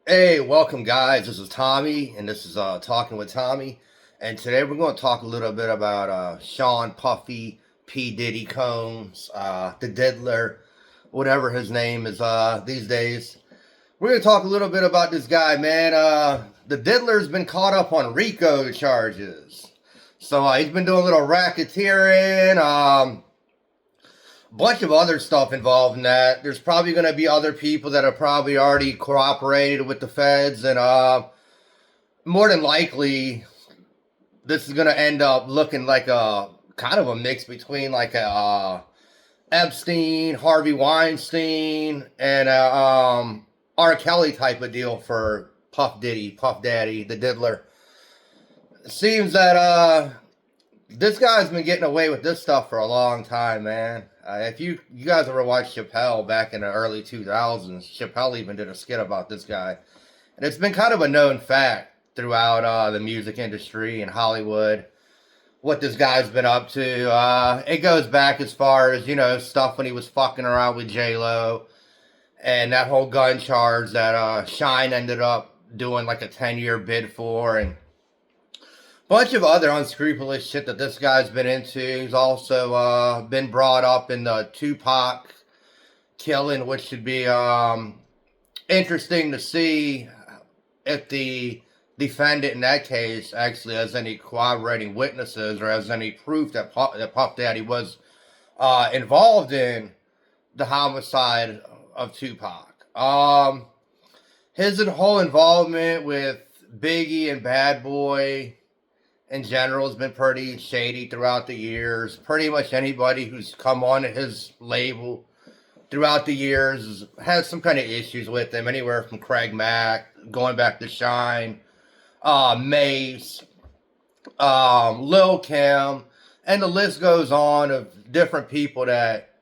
Hey, welcome guys. This is Tommy, and this is Talking with Tommy. And today we're going to talk a little bit about Sean Puffy, P. Diddy Combs, the Diddler, whatever his name is these days. We're going to talk a little bit about this guy, man. The Diddler's been caught up on RICO charges. So he's been doing a little racketeering, bunch of other stuff involved in that. There's probably going to be other people that have probably already cooperated with the feds, and more than likely, this is going to end up looking like a kind of a mix between like a Epstein, Harvey Weinstein, and R. Kelly type of deal for Puff Diddy, Puff Daddy, the Diddler. It seems that this guy's been getting away with this stuff for a long time, man. If you guys ever watched Chappelle back in the early 2000s, Chappelle even did a skit about this guy. And it's been kind of a known fact throughout the music industry and Hollywood what this guy's been up to. It goes back as far as, stuff when he was fucking around with J-Lo and that whole gun charge that Shine ended up doing like a 10-year bid for, and bunch of other unscrupulous shit that this guy's been into. He's also been brought up in the Tupac killing, which should be interesting to see if the defendant in that case actually has any corroborating witnesses or has any proof that Puff Daddy was involved in the homicide of Tupac. His whole involvement with Biggie and Bad Boy in general has been pretty shady throughout the years. Pretty much anybody who's come on his label throughout the years has some kind of issues with him, anywhere from Craig Mack, going back to Shine, Mace, Lil Kim, and the list goes on of different people that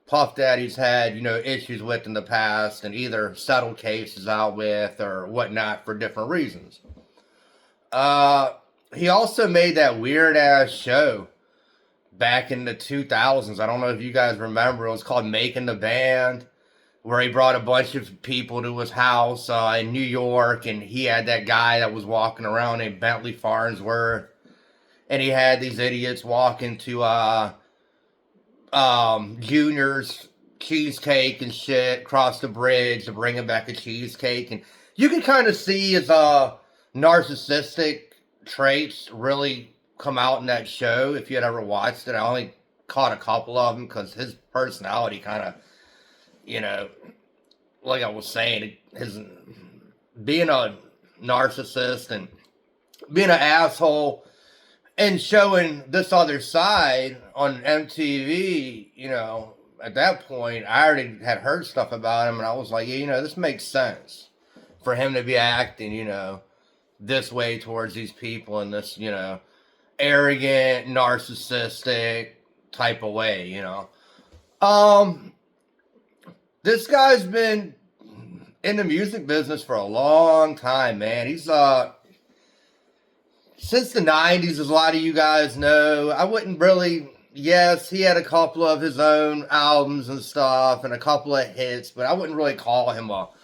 Puff Daddy's had, issues with in the past and either settled cases out with or whatnot for different reasons. He also made that weird ass show back in the 2000s. I don't know if you guys remember. It was called Making the Band, where he brought a bunch of people to his house in New York, and he had that guy that was walking around named Bentley Farnsworth, and he had these idiots walking to Junior's cheesecake and shit across the bridge to bring him back a cheesecake, and you can kind of see his narcissistic traits really come out in that show. If you had ever watched it, I only caught a couple of them because his personality kind of, like I was saying, his being a narcissist and being an asshole and showing this other side on MTV, at that point, I already had heard stuff about him, and I was like, yeah, this makes sense for him to be acting, this way towards these people in this, arrogant, narcissistic type of way, This guy's been in the music business for a long time, man. He's since the 90s, as a lot of you guys know. I wouldn't really, yes, he had a couple of his own albums and stuff and a couple of hits, but I wouldn't really call him up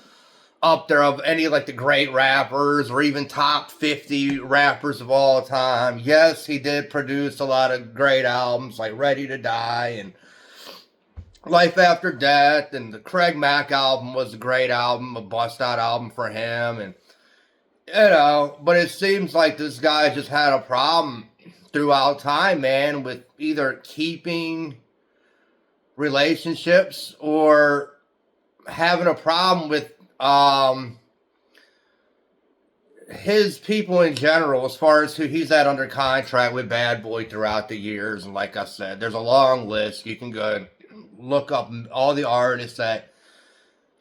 there of any like the great rappers or even top 50 rappers of all time. Yes, he did produce a lot of great albums like Ready to Die and Life After Death, and the Craig Mack album was a great album, a bust out album for him, and but it seems like this guy just had a problem throughout time, man, with either keeping relationships or having a problem with his people in general, as far as who he's had under contract with Bad Boy throughout the years. And like I said, there's a long list. You can go look up all the artists that,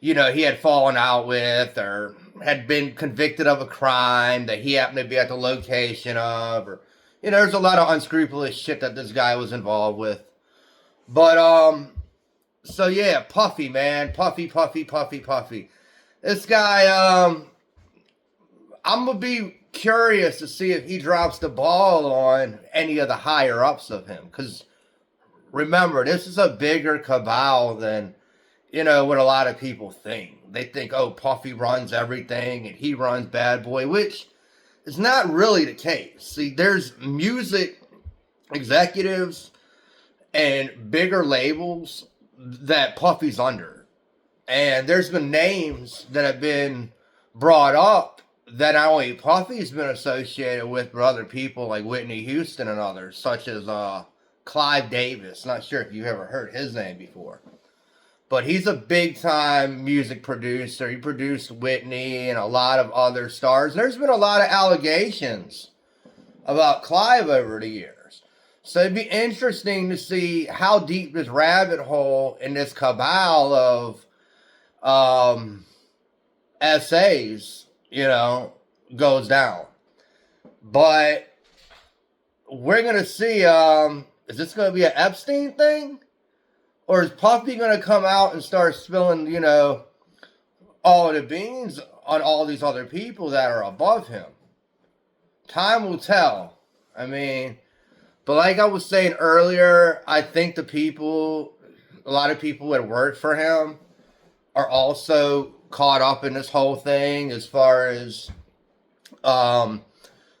he had fallen out with or had been convicted of a crime that he happened to be at the location of, or, there's a lot of unscrupulous shit that this guy was involved with. But, so yeah, Puffy, man. Puffy. This guy, I'm going to be curious to see if he drops the ball on any of the higher ups of him. Because remember, this is a bigger cabal than what a lot of people think. They think, oh, Puffy runs everything and he runs Bad Boy, which is not really the case. See, there's music executives and bigger labels that Puffy's under. And there's been names that have been brought up that not only Puffy's been associated with, but other people like Whitney Houston and others, such as Clive Davis. Not sure if you've ever heard his name before. But he's a big-time music producer. He produced Whitney and a lot of other stars. And there's been a lot of allegations about Clive over the years. So it'd be interesting to see how deep this rabbit hole in this cabal of essays, goes down. But we're going to see, is this going to be an Epstein thing? Or is Puffy going to come out and start spilling, all the beans on all these other people that are above him? Time will tell. But like I was saying earlier, I think a lot of people that work for him are also caught up in this whole thing as far as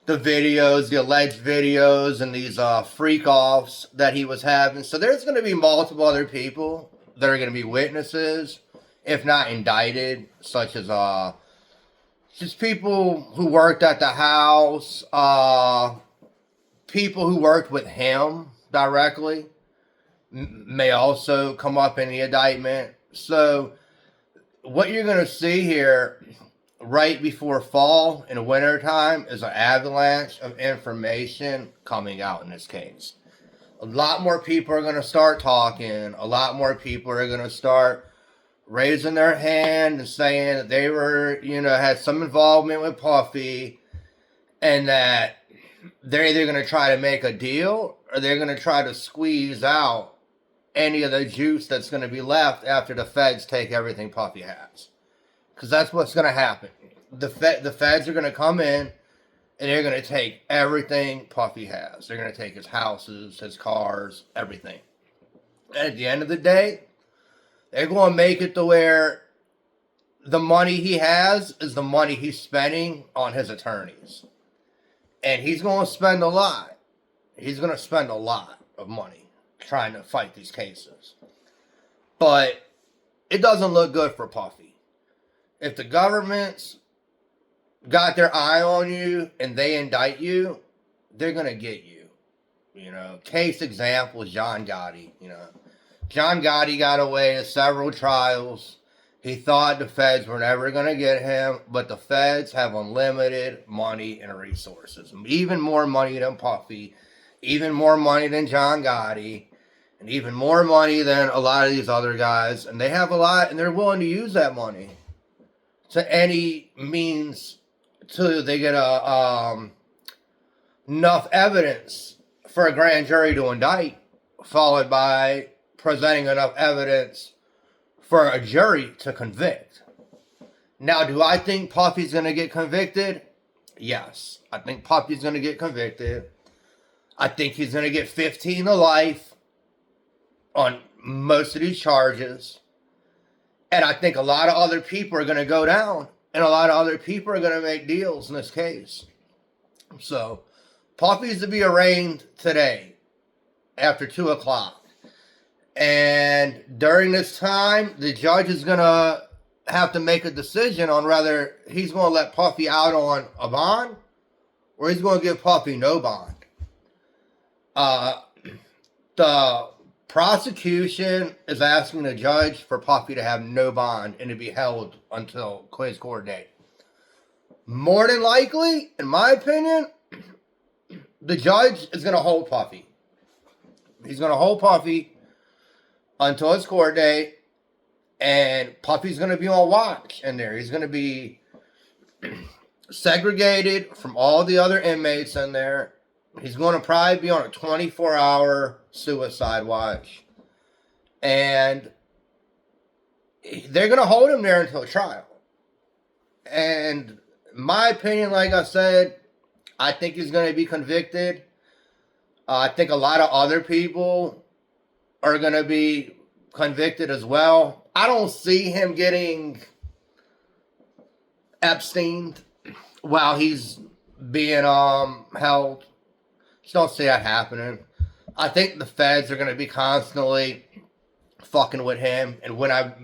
the videos, the alleged videos, and these freak-offs that he was having. So there's going to be multiple other people that are going to be witnesses, if not indicted, such as just people who worked at the house, people who worked with him directly may also come up in the indictment. So what you're going to see here right before fall and winter time is an avalanche of information coming out in this case. A lot more people are going to start talking. A lot more people are going to start raising their hand and saying that they were, had some involvement with Puffy, and that they're either going to try to make a deal or they're going to try to squeeze out any of the juice that's going to be left after the feds take everything Puffy has. Because that's what's going to happen. The feds are going to come in and they're going to take everything Puffy has. They're going to take his houses, his cars, everything. And at the end of the day, they're going to make it to where the money he has is the money he's spending on his attorneys. And he's going to spend a lot. He's going to spend a lot of money trying to fight these cases. But it doesn't look good for Puffy. If the government's got their eye on you and they indict you, they're going to get you. Case example is John Gotti. John Gotti got away in several trials. He thought the feds were never going to get him, but the feds have unlimited money and resources. Even more money than Puffy, even more money than John Gotti, and even more money than a lot of these other guys. And they have a lot, and they're willing to use that money to any means till they get enough evidence for a grand jury to indict, followed by presenting enough evidence for a jury to convict. Now, do I think Puffy's going to get convicted? Yes. I think Puffy's going to get convicted. I think he's going to get 15 to life on most of these charges. And I think a lot of other people are going to go down. And a lot of other people are going to make deals in this case. So, Puffy's to be arraigned today after 2 o'clock. And during this time, the judge is going to have to make a decision on whether he's going to let Puffy out on a bond or he's going to give Puffy no bond. The prosecution is asking the judge for Puffy to have no bond and to be held until his court date. More than likely, in my opinion, the judge is going to hold Puffy. He's going to hold Puffy until his court date, and Puffy's going to be on watch in there. He's going to be segregated from all the other inmates in there. He's going to probably be on a 24-hour suicide watch. And they're going to hold him there until trial. And my opinion, like I said, I think he's going to be convicted. I think a lot of other people are going to be convicted as well. I don't see him getting Epstein while he's being held. Just don't see that happening. I think the feds are going to be constantly fucking with him, and what I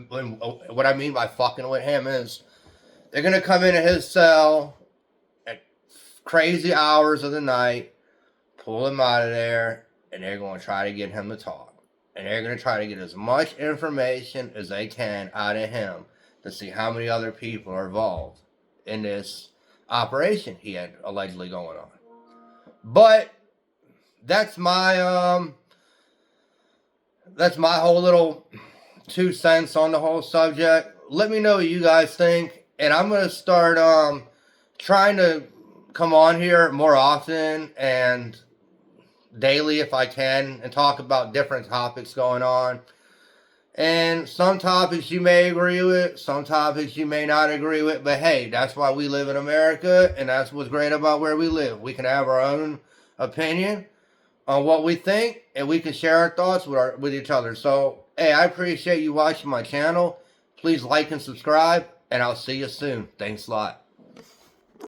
mean by fucking with him is they're going to come into his cell at crazy hours of the night, pull him out of there, and they're going to try to get him to talk. And they're going to try to get as much information as they can out of him to see how many other people are involved in this operation he had allegedly going on. But that's my whole little 2 cents on the whole subject. Let me know what you guys think, and I'm going to start trying to come on here more often and daily if I can and talk about different topics going on. And some topics you may agree with, some topics you may not agree with, but hey, that's why we live in America, and that's what's great about where we live. We can have our own opinion on what we think, and we can share our thoughts with each other. So, hey, I appreciate you watching my channel. Please like and subscribe, and I'll see you soon. Thanks a lot.